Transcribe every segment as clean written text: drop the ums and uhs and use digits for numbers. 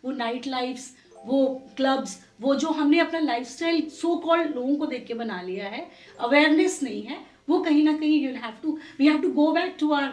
वो night lives, वो clubs, वो जो हमने अपना लाइफस्टाइल सो कॉल्ड लोगों को देख के बना लिया है, अवेयरनेस नहीं है, वो कहीं ना कहीं we have to go back to our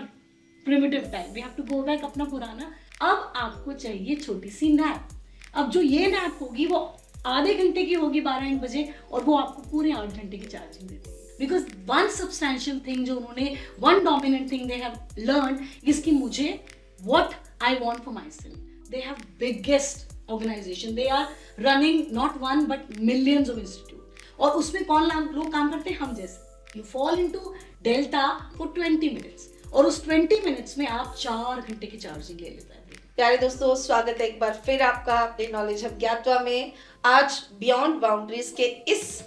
primitive time, we have to go back अपना पुराना। अब आपको चाहिए छोटी सी नैप। अब जो ये नैप होगी वो आधे घंटे की होगी 12-1 बजे, और वो आपको पूरे 8 घंटे की चार्जिंग देती है। बिकॉज वन सब्सटैंशियल थिंग जो उन्होंने, one dominant thing they have learn is कि मुझे what I want for myself. They have biggest organisation, they are running not one but millions of institute, और उसमें कौन लोग काम करते हैं? हम जैसे। You fall into delta for 20 minutes, और उस 20 मिनट्स में आप 4 घंटे की चार्जिंग ले लेते हैं। प्यारे दोस्तों, स्वागत है एक बार फिर आपका अपने नॉलेज हब ज्ञातवा में। आज बियॉन्ड बाउंड्रीज के इस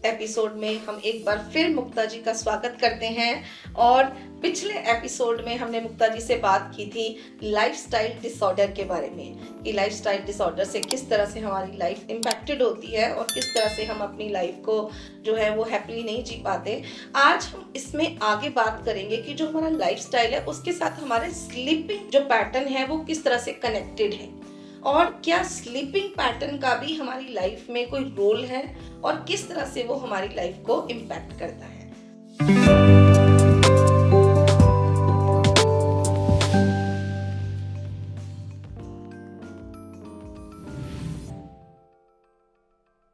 एपिसोड में हम एक बार फिर मुक्ता जी का स्वागत करते हैं। और पिछले एपिसोड में हमने मुक्ता जी से बात की थी लाइफस्टाइल डिसऑर्डर के बारे में, कि लाइफस्टाइल डिसऑर्डर से किस तरह से हमारी लाइफ इम्पैक्टेड होती है और किस तरह से हम अपनी लाइफ को जो है वो हैप्पीली नहीं जी पाते। आज हम इसमें आगे बात करेंगे कि जो हमारा लाइफस्टाइल है उसके साथ हमारे स्लीपिंग जो पैटर्न है वो किस तरह से कनेक्टेड है, और क्या स्लीपिंग पैटर्न का भी हमारी लाइफ में कोई रोल है और किस तरह से वो हमारी लाइफ को इम्पैक्ट करता है।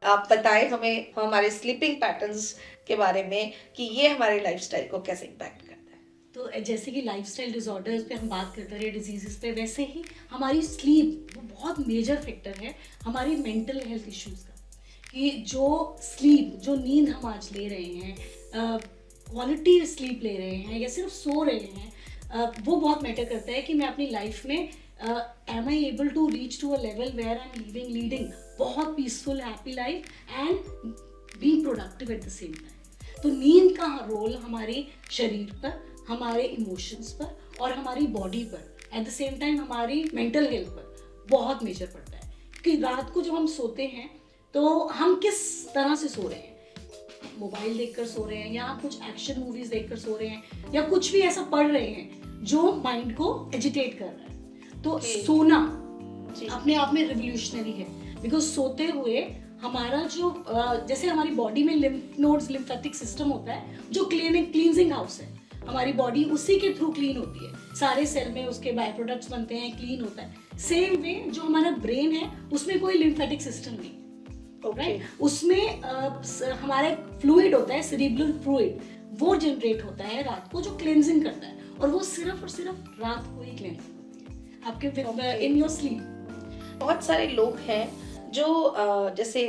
आप बताएं हमें हमारे स्लीपिंग पैटर्न्स के बारे में कि ये हमारे लाइफस्टाइल को कैसे इम्पैक्ट करता है। तो जैसे कि लाइफस्टाइल डिसऑर्डर्स पे हम बात करते रहे, डिजीजेस पे, वैसे ही हमारी स्लीप वो बहुत मेजर फैक्टर है हमारी मेंटल हेल्थ इश्यूज का। कि जो स्लीप, जो नींद हम आज ले रहे हैं, क्वालिटी स्लीप ले रहे हैं या सिर्फ सो रहे हैं, वो बहुत मैटर करता है कि मैं अपनी लाइफ में am I able to reach to a level where I am leading बहुत peaceful happy life and being productive at the same time. तो नींद का रोल हमारे शरीर पर, हमारे इमोशंस पर और हमारी बॉडी पर, एट द सेम टाइम हमारी मेंटल हेल्थ पर बहुत मेजर पड़ता है। क्योंकि रात को जब हम सोते हैं तो हम किस तरह से सो रहे हैं, मोबाइल देखकर सो रहे हैं या कुछ एक्शन मूवीज देखकर सो रहे हैं या कुछ भी ऐसा पढ़ रहे हैं जो माइंड को एजिटेट कर रहा है। तो सोना अपने आप में रिवोल्यूशनरी है, बिकॉज सोते हुए हमारा जो जैसे हमारी बॉडी में लिम्फ नोड्स, लिम्फेटिक सिस्टम होता है जो क्लींजिंग हाउस है, हमारी बॉडी उसी के थ्रू क्लीन होती है, सारे सेल में उसके बाय प्रोडक्ट्स बनते हैं, क्लीन होता है। सेम वे जो हमारा ब्रेन है उसमें कोई लिम्फेटिक सिस्टम नहीं, राइट? उसमें हमारा फ्लूइड होता है, सेरिब्रल फ्लूइड, वो जनरेट होता है रात को जो क्लेंजिंग करता है, और वो सिर्फ और सिर्फ रात को ही क्लेंजिंग होती है आपके इन योर स्लीप। बहुत सारे लोग हैं जो जैसे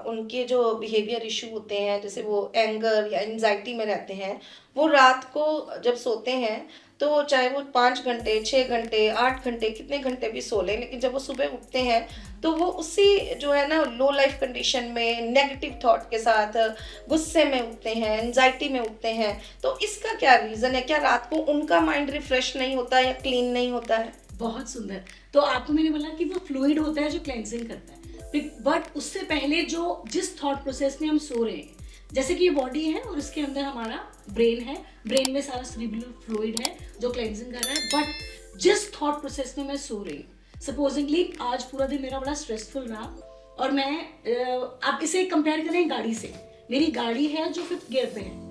उनके जो बिहेवियर इशू होते हैं, जैसे वो एंगर या एंजाइटी में रहते हैं, वो रात को जब सोते हैं तो चाहे वो 5 घंटे, 6 घंटे, 8 घंटे, कितने घंटे भी सो लें, लेकिन जब वो सुबह उठते हैं तो वो उसी जो है ना लो लाइफ कंडीशन में, नेगेटिव थॉट के साथ, गुस्से में उठते हैं, एंजाइटी में उठते हैं। तो इसका क्या रीज़न है? क्या रात को उनका माइंड रिफ्रेश नहीं होता या क्लीन नहीं होता है? बहुत सुंदर। तो आपको मैंने बोला कि वो फ्लूइड होता है जो क्लेंजिंग करता है, बट उससे पहले जो जिस थॉट प्रोसेस में हम सो रहे हैं, जैसे कि ये बॉडी है और इसके अंदर हमारा ब्रेन है, ब्रेन में सारा सेरिब्रल फ्लूइड है जो क्लेंजिंग कर रहा है, बट जिस थॉट प्रोसेस में मैं सो रही हूँ, सपोजिंगली आज पूरा दिन मेरा बड़ा स्ट्रेसफुल रहा और मैं आप इसे कंपेयर करें गाड़ी से, मेरी गाड़ी है जो 5th गियर पे है,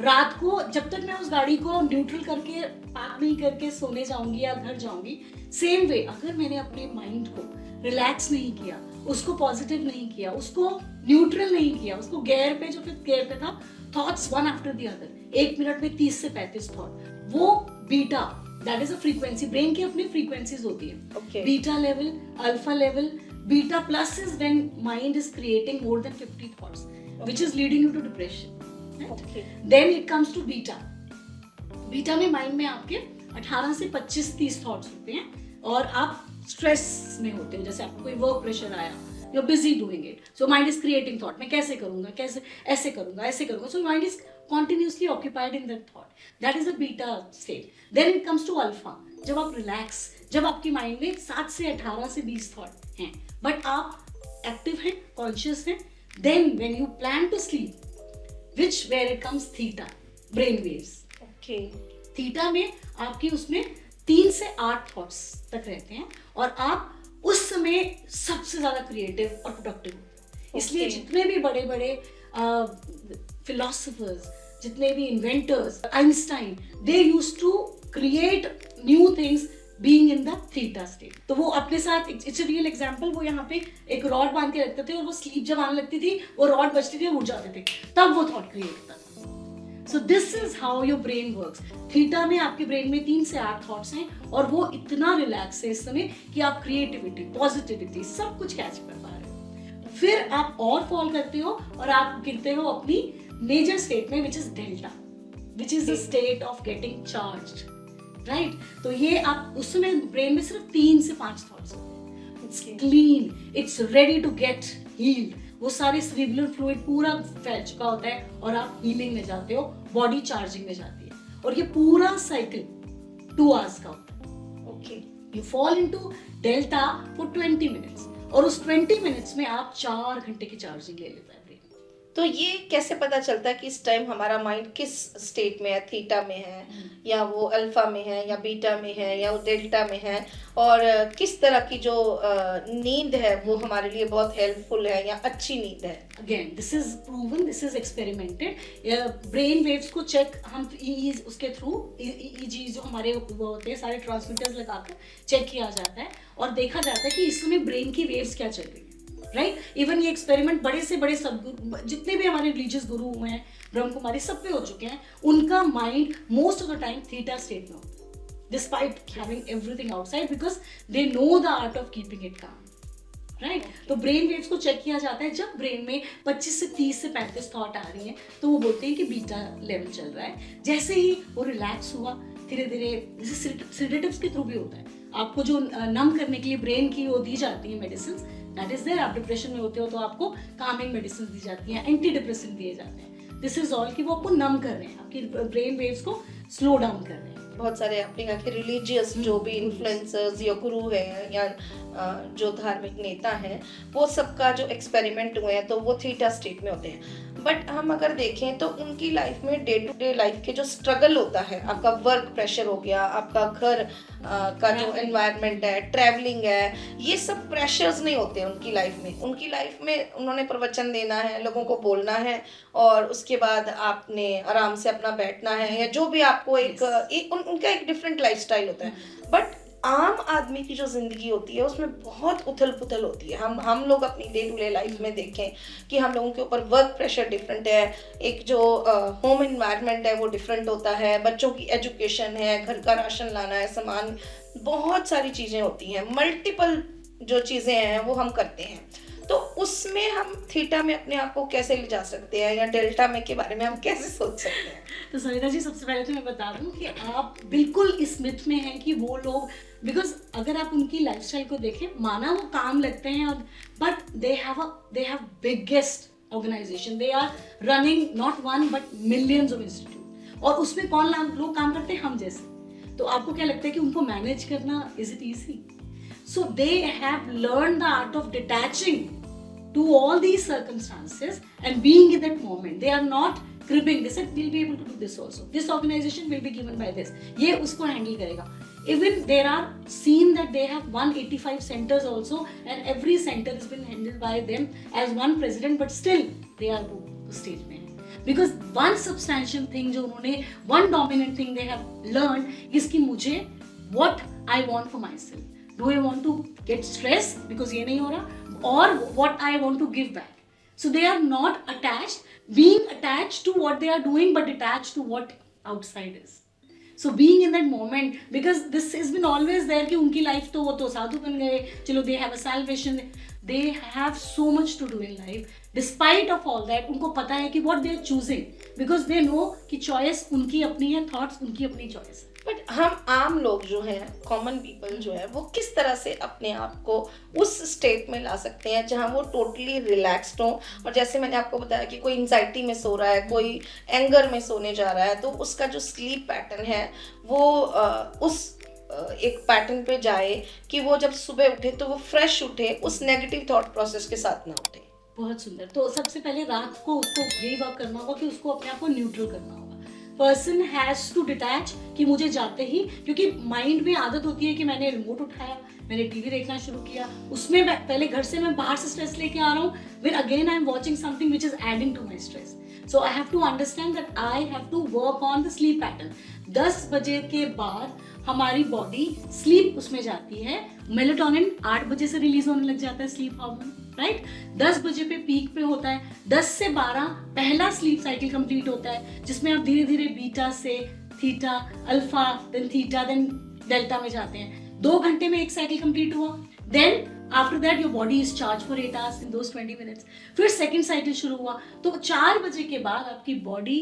रात को जब तक मैं उस गाड़ी को न्यूट्रल करके पार्क नहीं करके सोने जाऊंगी या घर जाऊंगी, सेम वे अगर मैंने अपने माइंड को रिलैक्स नहीं किया, उसको पॉजिटिव नहीं किया, उसको न्यूट्रल नहीं किया, उसको गियर पे जो 5th गियर पे था, thoughts one after the other, 1 minute में 30 से 35 थॉट, वो beta, that is a frequency, brain की अपनी फ्रीक्वेंसीज होती है, beta level, alpha level, beta plus is when mind is creating more than 50 thoughts which is leading you to depression. Then it comes to beta. Beta में mind में आपके 18 से 25-30 thoughts होते हैं और आप स्ट्रेस में होते हो, जैसे आपको कोई वर्क प्रेशर आया, you are busy doing it, so mind is creating thought, मैं कैसे करूंगा, कैसे ऐसे करूंगा, so mind is continuously occupied in that thought, that is a beta state. Then it comes to alpha, जब आप रिलैक्स, जब आपकी माइंड में 7 से 18 से 20 थॉट हैं बट आप एक्टिव हैं, कॉन्शियस हैं, then when you plan to sleep, which where it comes theta, brain waves. Okay. Theta में आपकी उसमें 3 से 8 थॉट्स तक रहते हैं और आप उस समय सबसे ज्यादा क्रिएटिव और प्रोडक्टिव होते हैं। इसलिए Okay. जितने भी बड़े बड़े फिलोसफर्स, जितने भी inventors, Einstein, they used to create new things being in the theta state. तो वो अपने साथ, इट्स अ रियल एग्जांपल, वो यहाँ पे एक रॉड बांध के रखते थे और वो स्लीप जब आने लगती थी वो रॉड बजती थी, उड़ जाते थे, तब वो थॉट क्रिएट होता था। So this is how your brain works. Theta में आपके ब्रेन में 3 से 8 थॉट्स हैं और वो इतना रिलैक्स है इस समय कि आप क्रिएटिविटी, पॉजिटिविटी सब कुछ कैच कर पा रहे हो। फिर आप और फॉल करते हो और आप गिरते हो अपनी मेजर स्टेट में, which is delta, which is the state of getting charged, right? तो ये आप उस समय ब्रेन में सिर्फ 3 से 5 थॉट्स होते हैं। It's clean, it's ready to get healed. वो सारे सेरिब्रल फ्लूइड पूरा फैल चुका होता है और आप हीलिंग में जाते हो, बॉडी चार्जिंग में जाती है। और ये पूरा साइकिल 2 आवर्स का होता है। Okay, you fall into delta for 20 minutes और उस 20 मिनट्स में आप 4 घंटे की चार्जिंग ले लेता है ब्रेन। तो ये कैसे पता चलता है कि इस टाइम हमारा माइंड किस स्टेट में है, थीटा में है या वो अल्फा में है या बीटा में है या वो डेल्टा में है, और किस तरह की जो नींद है वो हमारे लिए बहुत हेल्पफुल है या अच्छी नींद है? Again this is proven, this is experimented. Brain waves को चेक हम उसके थ्रू ईईजी जो हमारे वो होते हैं सारे ट्रांसमीटर्स लगाकर चेक किया जाता है और देखा जाता है कि इस समय ब्रेन की वेव्स क्या चल रही है, राइट? इवन ये एक्सपेरिमेंट बड़े से बड़े सदगुरु, जितने भी हमारे रिलीजियस गुरु हुए हैं, ब्रह्म कुमारी, सब पे हो चुके हैं, उनका mind most of the time theta state में होता है despite having everything outside, because they know the art of keeping it काम, राइट? तो ब्रेन वेव्स को चेक किया जाता है। जब ब्रेन में 25 से 30 से 35 थॉट आ रही हैं तो वो बोलते हैं कि बीटा लेवल चल रहा है। जैसे ही वो रिलैक्स हुआ, धीरे धीरे, जैसे सेडेटिव्स के थ्रू भी होता है, आपको जो नम करने के लिए ब्रेन की वो दी जाती है मेडिसिन, दैट इज देयर। आप डिप्रेशन में होते हो तो आपको कामिंग मेडिसिन दी जाती है, एंटी डिप्रेसेंट दिए जाते हैं। दिस इज ऑल कि वो आपको नम कर रहे हैं, आपकी ब्रेन वेव्स को स्लो डाउन कर रहे हैं। बहुत सारे आपने कहा कि रिलीजियस जो भी इन्फ्लुएंसर्स या गुरु हैं या जो धार्मिक नेता हैं, वो सबका जो एक्सपेरिमेंट हुए हैं तो वो थीटा स्टेट में होते हैं। बट हम अगर देखें तो उनकी लाइफ में डे टू डे लाइफ के जो स्ट्रगल होता है, आपका वर्क प्रेशर हो गया, आपका घर का जो एनवायरनमेंट है, ट्रैवलिंग है, ये सब प्रेशर्स नहीं होते हैं उनकी लाइफ में। उनकी लाइफ में उन्होंने प्रवचन देना है, लोगों को बोलना है और उसके बाद आपने आराम से अपना बैठना है या जो भी आपको उनका एक डिफरेंट लाइफस्टाइल होता है। बट आम आदमी की जो जिंदगी होती है उसमें बहुत उथल पुथल होती है। हम लोग अपनी डे टू डे लाइफ में देखें कि हम लोगों के ऊपर वर्क प्रेशर डिफरेंट है, एक जो होम एनवायरनमेंट है वो डिफरेंट होता है, बच्चों की एजुकेशन है, घर का राशन लाना है, सामान, बहुत सारी चीज़ें होती हैं, मल्टीपल जो चीज़ें हैं वो हम करते हैं। तो उसमें हम थीटा में अपने आप को कैसे ले जा सकते हैं या डेल्टा में के बारे में हम कैसे सोच सकते हैं? तो सविता जी, सबसे पहले तो मैं बता दूं कि आप बिल्कुल इस मिथ में हैं कि वो लोग, बिकॉज अगर आप उनकी लाइफस्टाइल को देखें, माना वो काम लगते हैं, और but they have biggest organisation, they are running not one but millions of institute, और उसमें कौन लोग काम करते हैं? हम जैसे। तो आपको क्या लगता है कि उनको मैनेज करना is it easy? So they have learned the art of detaching to all these circumstances and being in that moment. They are not cribbing. They said we'll be able to do this also. This organization will be given by this. ये उसको handle करेगा. Even there are seen that they have 185 centers also, and every center has been handled by them as one president, but still they are stage में. Because one substantial thing जो उन्होंने, one dominant thing they have learned is कि मुझे what I want for myself. Do I want to get stressed because ये नहीं हो रहा, or what I want to give back? So they are not being attached to what they are doing, but detached to what outside is. So being in that moment, because this has been always there कि उनकी life तो वो तो साधु बन गए, चलो they have a salvation, they have so much to do in life. Despite of all that, उनको पता है कि what they are choosing, because they know कि choice उनकी अपनी है, thoughts उनकी अपनी choice है। बट हम आम लोग जो हैं, कॉमन पीपल जो है, वो किस तरह से अपने आप को उस स्टेट में ला सकते हैं जहां वो टोटली रिलैक्स्ड हो? और जैसे मैंने आपको बताया कि कोई एंजाइटी में सो रहा है, कोई एंगर में सोने जा रहा है, तो उसका जो स्लीप पैटर्न है वो उस एक पैटर्न पे जाए कि वो जब सुबह उठे तो वो फ्रेश उठे, उस नेगेटिव थॉट प्रोसेस के साथ ना उठे। बहुत सुंदर। तो सबसे पहले रात को उसको यही वर्क करना होगा कि उसको अपने आप को न्यूट्रल करना होगा। पर्सन हैज टू डिटैच कि मुझे जाते ही, क्योंकि माइंड में आदत होती है कि मैंने रिमोट उठाया, मैंने टीवी देखना शुरू किया, उसमें पहले घर से मैं बाहर से स्ट्रेस लेके आ रहा हूँ, फिर again I am watching something which is adding to my stress. So I have to understand that I have to work on the sleep pattern. 10 बजे के बाद हमारी बॉडी स्लीप उसमें जाती है. मेलेटोनिन 8 बजे से रिलीज होने लग जाता है, स्लीप हार्मोन, राइट. 10 बजे पे पीक पे होता है. 10 से 12 पहला स्लीप साइकिल कंप्लीट होता है, जिसमें आप धीरे धीरे बीटा से theta, alpha, then theta, then delta में जाते हैं. 2 घंटे में एक साइकिल कंप्लीट हुआ. Then after that your body is charge for 8 hours in those 20 minutes. फिर सेकेंड साइकिल शुरू हुआ. तो 4 बजे के बाद आपकी बॉडी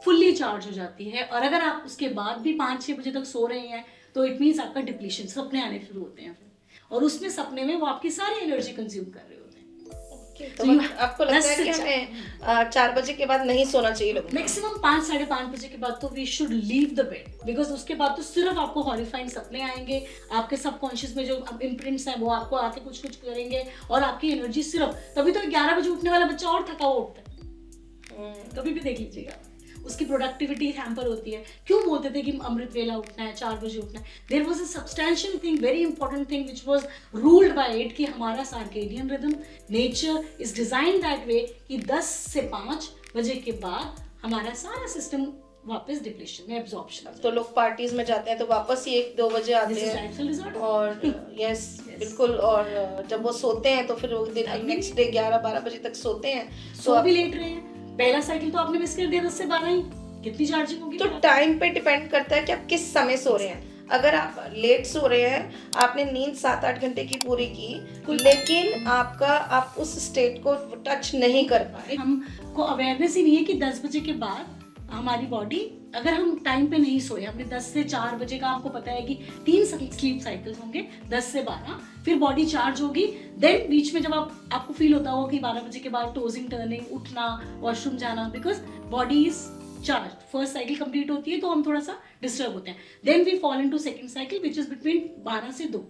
फुल्ली चार्ज हो जाती है. और अगर आप उसके बाद भी 5-6 बजे तक सो रहे हैं तो इट मीन्स आपका डिप्लीशन, सपने आने शुरू होते हैं फिर. और उसमें सपने में वो आपकी सारी एनर्जी कंज्यूम कर रहे होते हैं. तो आपको लगता है कि हमें 4 बजे के बाद नहीं सोना चाहिए लोगों को? मैक्सिमम 5-5:30 बजे के बाद तो we should leave the bed, because उसके बाद तो सिर्फ आपको हॉरिफाइंग सपने आएंगे. आपके सबकॉन्शियस में जो इम्प्रिंट्स हैं वो आपको आके कुछ कुछ करेंगे, और आपकी एनर्जी सिर्फ, तभी तो 11 बजे उठने वाला बच्चा और थका हुआ उठता है. कभी भी देख लीजिएगा, उसकी प्रोडक्टिविटी हैम्पर होती है. क्यों बोलते थे कि अमृत वेला उठना है, 4 बजे उठना है? There was a substantial thing, very important thing which was ruled by it, कि हमारा circadian rhythm, nature is design that way कि 10 से 5 बजे के बाद हमारा सारा सिस्टम वापस डिप्लीशन में, एब्जॉर्प्शन. तो लोग पार्टीज में जाते हैं तो वापस ही 1-2 बजे आते हैं. और यस बिल्कुल. और जब वो सोते हैं तो फिर वो दिन नेक्स्ट डे 11-12 बजे तक सोते हैं. सो भी लेट रहे हैं. पहला साइकिल तो आपने मिस कर दिया 10 से 12 ही. कितनी चार्जिंग होगी? तो टाइम पे डिपेंड करता है कि आप किस समय सो रहे हैं. अगर आप लेट सो रहे हैं, आपने नींद 7-8 घंटे की पूरी की, लेकिन आप उस स्टेट को टच नहीं कर पाए. हमको अवेयरनेस ही नहीं है कि 10 बजे के बाद हमारी बॉडी, अगर हम टाइम पे नहीं सोए, हमने 10 से 4 बजे का आपको पता है कि 3 स्लीप साइकिल्स होंगे, 10 से 12, फिर बॉडी चार्ज होगी. देन बीच में जब आपको फील होता होगा कि 12 बजे के बाद टोजिंग, टर्निंग, उठना, वॉशरूम जाना, because body is charge. First cycle complete होती है तो हम थोड़ा सा डिस्टर्ब होते हैं. Then we fall into second cycle which is between 12 से 2,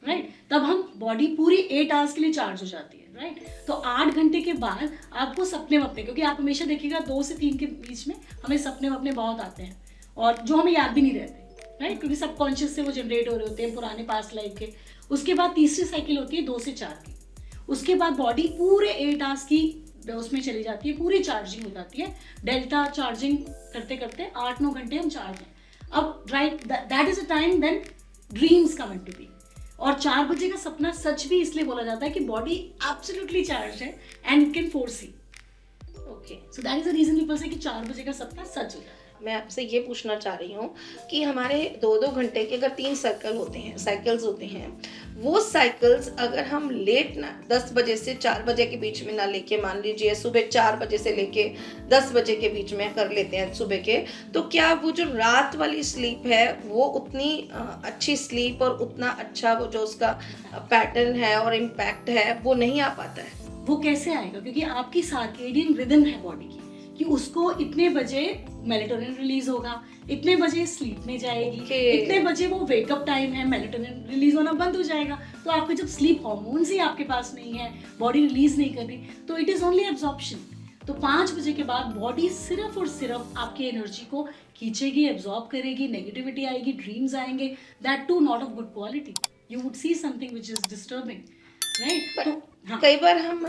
राइट. तब हम बॉडी पूरी 8 hours के लिए चार्ज हो जाती है, राइट. तो 8 घंटे के बाद आपको सपने वपने, क्योंकि आप हमेशा देखिएगा 2 से 3 के बीच में हमें सपने वपने बहुत आते हैं, और जो हमें याद भी नहीं रहते, राइट, क्योंकि सबकॉन्शियस से वो जनरेट हो रहे होते हैं पुराने पास्ट लाइफ के. उसके बाद तीसरी साइकिल होती है 2 से 4 की. उसके बाद बॉडी पूरे 8 hours की उसमें चली जाती है, पूरी चार्जिंग हो जाती है. डेल्टा चार्जिंग करते करते 8-9 घंटे हम चार्ज हैं. अब right, that is a time then dreams come into be. और 4 बजे का सपना सच भी इसलिए बोला जाता है कि बॉडी एब्सोल्युटली चार्ज है and can foresee. Okay, so that is the reason people say कि 4 बजे का सपना सच हो जाता है. मैं आपसे ये पूछना चाह रही हूँ कि हमारे 2-2 घंटे के अगर 3 साइकिल्स होते हैं, वो साइकिल्स अगर हम लेट ना 10 बजे से 4 बजे के बीच में ना लेके, मान लीजिए सुबह 4 बजे से लेके 10 बजे के बीच में कर लेते हैं सुबह के, तो क्या वो जो रात वाली स्लीप है वो उतनी अच्छी स्लीप और उतना अच्छा वो जो उसका पैटर्न है और इम्पैक्ट है वो नहीं आ पाता है? वो कैसे आएगा? क्योंकि आपकी सर्केडियन रिदम है बॉडी की कि उसको इतने बजे मेलेटोनिन रिलीज होगा, इतने बजे स्लीप में जाएगी, इतने बजे वो वेकअप टाइम है, मेलेटोनिन रिलीज होना बंद हो जाएगा. तो आपके जब स्लीप हार्मोन्स ही आपके पास नहीं है, बॉडी रिलीज नहीं कर रही, तो इट इज ओनली एब्जॉर्प्शन. तो 5 बजे के बाद बॉडी सिर्फ और सिर्फ आपकी एनर्जी को खींचेगी, एब्जॉर्ब करेगी, नेगेटिविटी आएगी, ड्रीम्स आएंगे, that too not of good quality. You would see something which is disturbing, right. तो हाँ, कई बार हम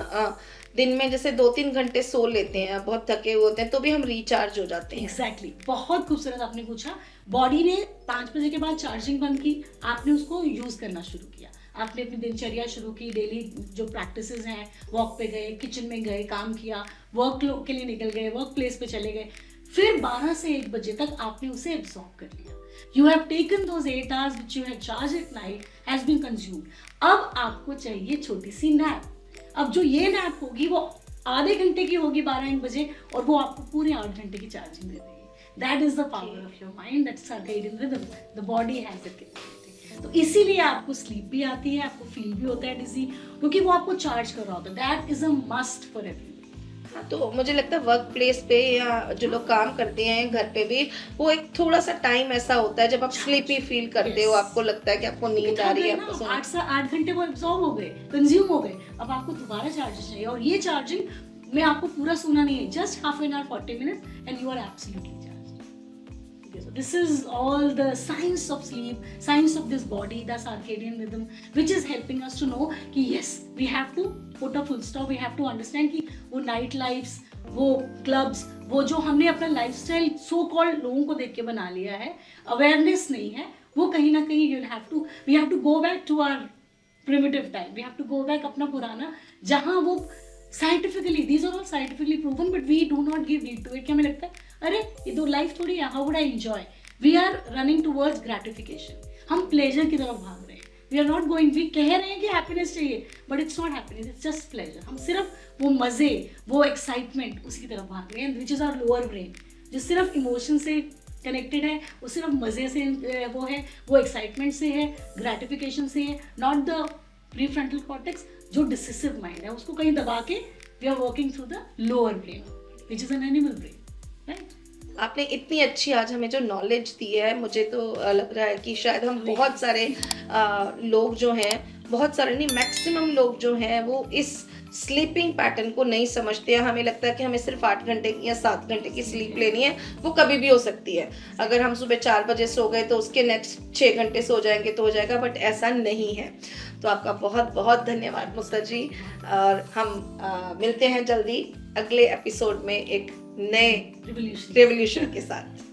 दिन में जैसे 2-3 घंटे सो लेते हैं, बहुत थके हुए होते हैं, तो भी हम रिचार्ज हो जाते हैं. एग्जैक्टली, बहुत खूबसूरत आपने पूछा. बॉडी ने 5 बजे के बाद चार्जिंग बंद की, आपने उसको यूज करना शुरू किया, आपने अपनी दिनचर्या शुरू की, डेली जो प्रैक्टिसेस हैं, वॉक पे गए, किचन में गए, काम किया, वर्क के लिए निकल गए, वर्क प्लेस पे चले गए, फिर 12 से 1 बजे तक आपने उसे एब्जॉर्ब कर लिया. You have taken those 8 hours which you had charged at night has been consumed. अब आपको चाहिए छोटी सी नैप. अब जो ये नैप होगी वो आधे घंटे की होगी 12-1 बजे, और वो आपको पूरे 8 घंटे की चार्जिंग दे देगी. That is the power of your mind, that's circadian rhythm. The body has it capability. तो इसीलिए आपको स्लीप भी आती है, आपको फील भी होता है डिजी, क्योंकि वो आपको चार्ज कर रहा होता है. That is a must for everyone. हाँ, तो मुझे लगता है वर्क प्लेस पे या जो लोग काम करते हैं घर पे भी, वो एक थोड़ा सा टाइम ऐसा होता है जब आप स्लीपी फील करते हो, आपको लगता है कि आपको नींद आ रही है, आपको 8 घंटे वो एब्जॉर्ब हो गए, कंज्यूम हो गए, अब आपको दोबारा चार्ज चाहिए. और ये चार्जिंग में आपको पूरा सोना नहीं है, just half an hour 40 minutes and you are absolutely charge. So this is all the science of sleep, science of this body, the circadian rhythm, which is helping us to know कि yes, we have to put a full stop. We have to understand कि वो night lives, वो clubs, वो जो हमने अपना lifestyle so called लोगों को देख के बना लिया है, अवेयरनेस नहीं है, वो कहीं ना कहीं we have to go back to our primitive time. We have to go back अपना पुराना, जहाँ वो scientifically, these are all scientifically proven, but we do not give heed to it. क्या हमें लगता है अरे ये तो लाइफ थोड़ी है, how would I enjoy? We are running towards gratification. हम pleasure की तरफ भाग रहे हैं. We are not going, we कह रहे हैं कि happiness चाहिए, but it's not happiness, it's just pleasure. हम सिर्फ वो मज़े, वो excitement उसकी तरफ भाग रहे हैं, which is our lower brain, जो सिर्फ emotion से कनेक्टेड है, वो सिर्फ मज़े से वो है, वो एक्साइटमेंट से है, ग्रेटिफिकेशन से है, नॉट द प्रीफ्रंटल कॉर्टेक्स जो डिसिसिव माइंड है, उसको कहीं दबा के we are working through the lower brain which is an animal brain, right. आपने इतनी अच्छी आज हमें जो नॉलेज दी है, मुझे तो लग रहा है कि शायद हम बहुत सारे लोग जो हैं, बहुत सारे नहीं, मैक्सिमम लोग जो हैं वो इस स्लीपिंग पैटर्न को नहीं समझते हैं। हमें लगता है कि हमें सिर्फ 8 घंटे की या 7 घंटे की स्लीप लेनी है, वो कभी भी हो सकती है। अगर हम सुबह 4 बजे सो गए तो उसके नेक्स्ट 6 घंटे सो जाएंगे तो हो जाएगा, बट ऐसा नहीं है। तो आपका बहुत बहुत धन्यवाद मुक्ता जी, और हम मिलते हैं जल्दी अगले एपिसोड में एक नए रिवोल्यूशन के साथ।